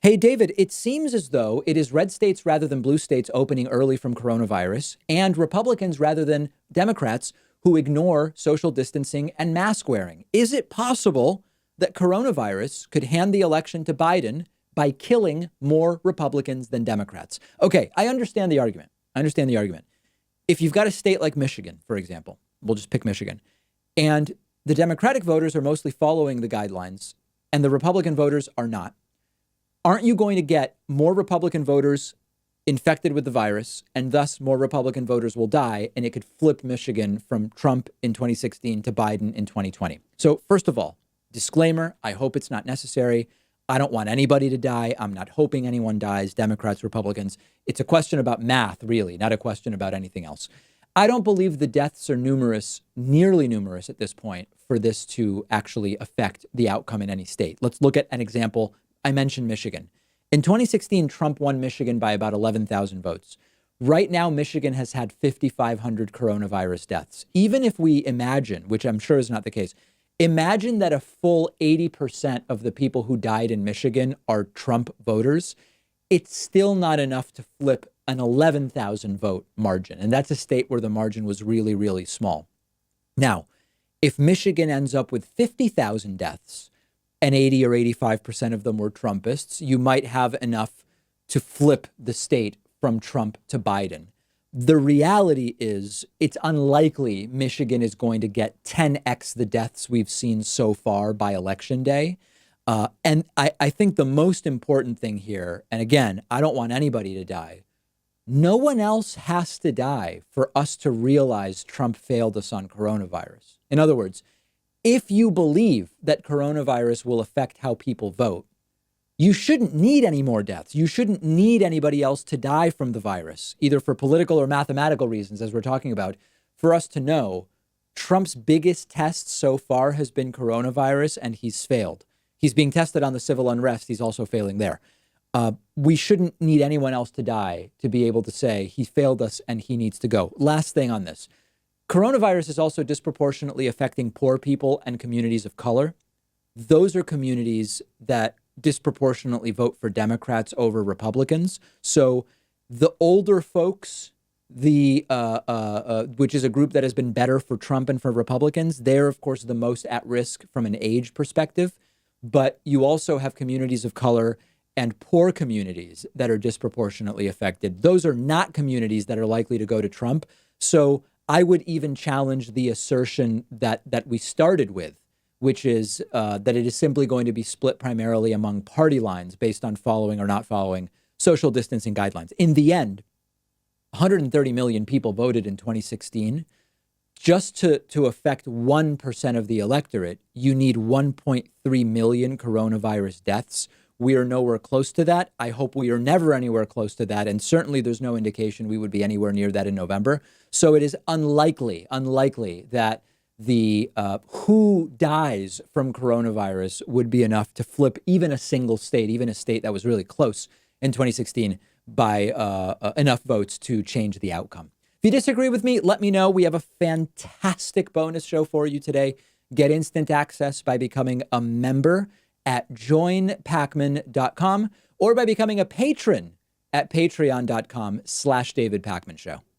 Hey, David, it seems as though it is red states rather than blue states opening early from coronavirus and Republicans rather than Democrats who ignore social distancing and mask wearing. Is it possible that coronavirus could hand the election to Biden by killing more Republicans than Democrats? Okay, I understand the argument. If you've got a state like Michigan, for example, we'll just pick Michigan, and the Democratic voters are mostly following the guidelines and the Republican voters are not, aren't you going to get more Republican voters infected with the virus and thus more Republican voters will die? And it could flip Michigan from Trump in 2016 to Biden in 2020. So first of all, disclaimer, I hope it's not necessary. I don't want anybody to die. I'm not hoping anyone dies, Democrats, Republicans. It's a question about math, really, not a question about anything else. I don't believe the deaths are nearly numerous at this point for this to actually affect the outcome in any state. Let's look at an example. I mentioned Michigan. In 2016, Trump won Michigan by about 11,000 votes. Right now, Michigan has had 5,500 coronavirus deaths. Even if we imagine, which I'm sure is not the case, imagine that a full 80% of the people who died in Michigan are Trump voters. It's still not enough to flip an 11,000 vote margin. And that's a state where the margin was really, really small. Now, if Michigan ends up with 50,000 deaths, and 80 or 85% of them were Trumpists, you might have enough to flip the state from Trump to Biden. The reality is it's unlikely Michigan is going to get 10x the deaths we've seen so far by election day. And I think the most important thing here, and again, I don't want anybody to die. No one else has to die for us to realize Trump failed us on coronavirus. In other words, if you believe that coronavirus will affect how people vote, you shouldn't need any more deaths. You shouldn't need anybody else to die from the virus, either for political or mathematical reasons, as we're talking about, for us to know Trump's biggest test so far has been coronavirus, and he's failed. He's being tested on the civil unrest. He's also failing there. We shouldn't need anyone else to die to be able to say he failed us and he needs to go. Last thing on this. Coronavirus is also disproportionately affecting poor people and communities of color. Those are communities that disproportionately vote for Democrats over Republicans. So the older folks, which is a group that has been better for Trump and for Republicans, they're, of course, the most at risk from an age perspective. But you also have communities of color and poor communities that are disproportionately affected. Those are not communities that are likely to go to Trump. So I would even challenge the assertion that we started with, which is that it is simply going to be split primarily among party lines based on following or not following social distancing guidelines. In the end, 130 million people voted in 2016. Just to affect 1% of the electorate, you need 1.3 million coronavirus deaths. We are nowhere close to that. I hope we are never anywhere close to that. And certainly there's no indication we would be anywhere near that in November. So it is unlikely that the who dies from coronavirus would be enough to flip even a single state, even a state that was really close in 2016 by enough votes to change the outcome. If you disagree with me, let me know. We have a fantastic bonus show for you today. Get instant access by becoming a member at joinpakman.com or by becoming a patron at patreon.com/David Pakman Show.